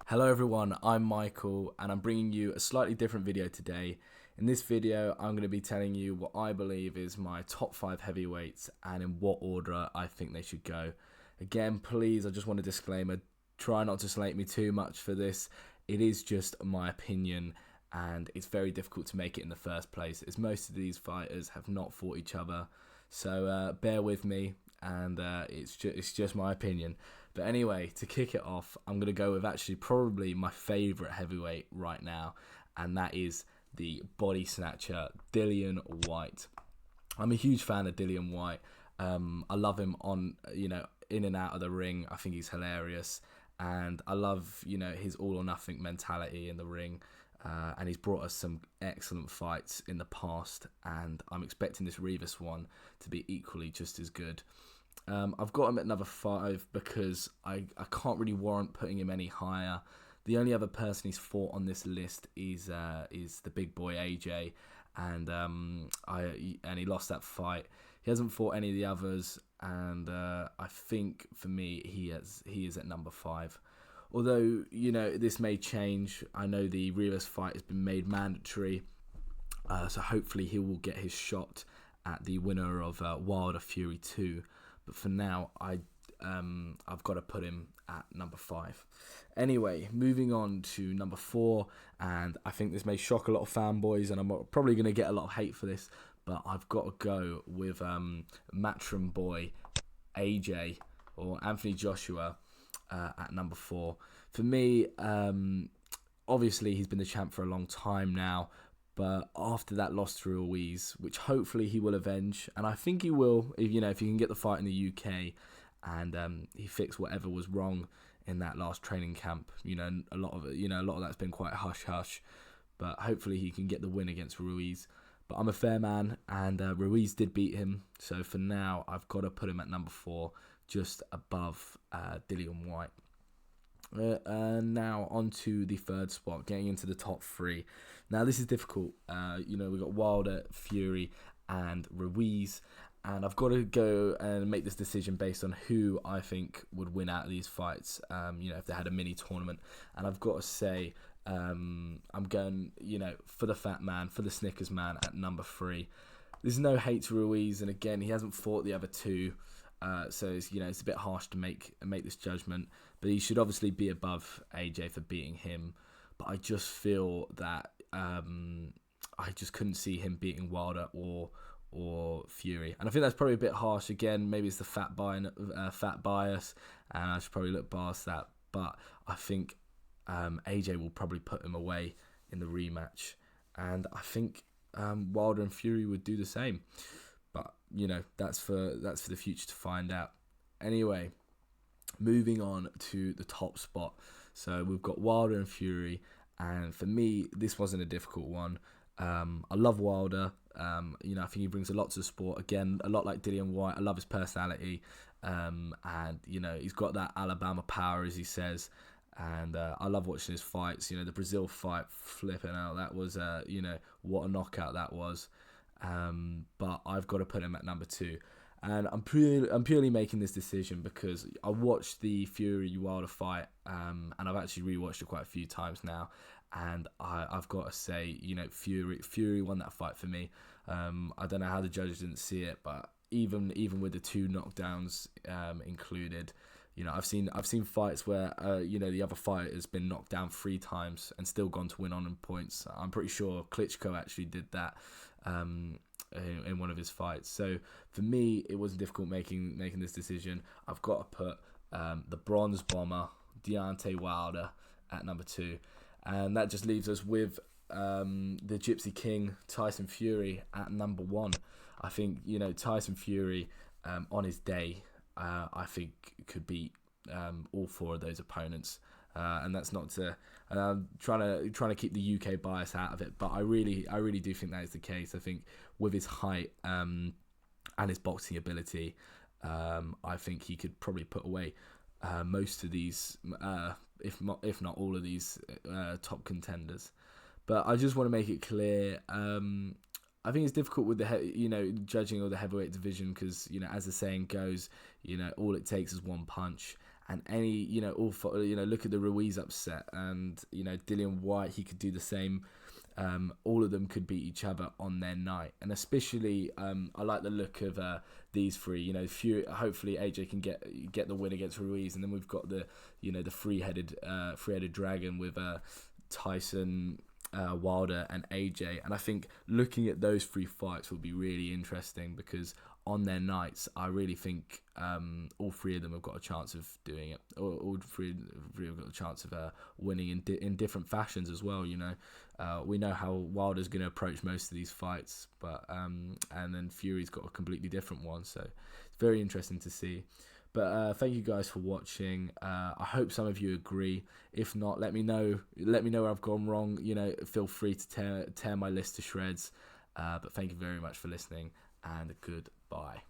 Hello everyone, I'm Michael and I'm bringing you a slightly different video today. In this video, I'm going to be telling you what I believe is my top 5 heavyweights and in what order I think they should go. Again, please, I just want a disclaimer, try not to slate me too much for this. It is just my opinion and it's very difficult to make it in the first place as most of these fighters have not fought each other. So bear with me and it's just my opinion. But anyway, to kick it off, I'm going to go with actually probably my favourite heavyweight right now, and that is the body snatcher, Dillian White. I'm a huge fan of Dillian White. I love him on, in and out of the ring. I think he's hilarious. And I love, his all or nothing mentality in the ring. And he's brought us some excellent fights in the past. And I'm expecting this Rivas one to be equally just as good. I've got him at number 5 because I can't really warrant putting him any higher. The only other person he's fought on this list is the big boy AJ, and he lost that fight. He hasn't fought any of the others, and I think for me he is at number 5. Although this may change. I know the Rivas fight has been made mandatory, so hopefully he will get his shot at the winner of Wilder Fury 2. But for now, I've got to put him at number 5. Anyway, moving on to number 4, and I think this may shock a lot of fanboys, and I'm probably going to get a lot of hate for this, but I've got to go with Matchroom Boy AJ, or Anthony Joshua, at number 4. For me, obviously he's been the champ for a long time now, but after that loss to Ruiz, which hopefully he will avenge, and I think he will, if he can get the fight in the UK, and he fixed whatever was wrong in that last training camp. A lot of that's been quite hush hush, but hopefully he can get the win against Ruiz. But I'm a fair man, and Ruiz did beat him, so for now I've got to put him at number 4, just above Dillian White. Now on to the third spot, getting into the top 3. Now this is difficult. We've got Wilder, Fury, and Ruiz, and I've got to go and make this decision based on who I think would win out of these fights. If they had a mini tournament, and I've got to say, I'm going, for the fat man, for the Snickers man at number 3. There's no hate to Ruiz, and again, he hasn't fought the other two. So it's a bit harsh to make this judgment, but he should obviously be above AJ for beating him. But I just feel that I just couldn't see him beating Wilder or Fury, and I think that's probably a bit harsh. Again, maybe it's the fat bias, and I should probably look past that. But I think AJ will probably put him away in the rematch, and I think Wilder and Fury would do the same. But that's for the future to find out. Anyway, moving on to the top spot. So we've got Wilder and Fury, and for me, this wasn't a difficult one. I love Wilder. I think he brings a lot to the sport. Again, a lot like Dillian White. I love his personality, and he's got that Alabama power, as he says. And I love watching his fights. The Brazil fight, flipping out. That was, what a knockout that was. But I've got to put him at number 2, and I'm purely making this decision because I watched the Fury Wilder fight, and I've actually rewatched it quite a few times now, and I've got to say, Fury won that fight for me. I don't know how the judges didn't see it, but even with the 2 knockdowns included, I've seen fights where the other fighter has been knocked down 3 times and still gone to win on points. I'm pretty sure Klitschko actually did that in one of his fights. So for me, it wasn't difficult making this decision. I've got to put the bronze bomber Deontay Wilder at number 2, and that just leaves us with the Gypsy King Tyson Fury at number 1. I think Tyson Fury on his day, I think could beat all 4 of those opponents. And that's not to trying to keep the UK bias out of it, but I really do think that is the case. I think with his height and his boxing ability, I think he could probably put away most of these, if not all of these top contenders. But I just want to make it clear. I think it's difficult with the judging of the heavyweight division because as the saying goes, all it takes is one punch. and any, look at the Ruiz upset, and Dillian White, he could do the same. All of them could beat each other on their night, and especially I like the look of these three. Fury, hopefully AJ can get the win against Ruiz, and then we've got the three-headed dragon with Tyson, Wilder, and AJ. And I think looking at those three fights will be really interesting, because on their nights, I really think all three of them have got a chance of doing it. All three have got a chance of winning in different fashions as well. We know how Wilder's going to approach most of these fights, but and then Fury's got a completely different one. So it's very interesting to see. But thank you guys for watching. I hope some of you agree. If not, let me know. Let me know where I've gone wrong. Feel free to tear my list to shreds. But thank you very much for listening, and goodbye.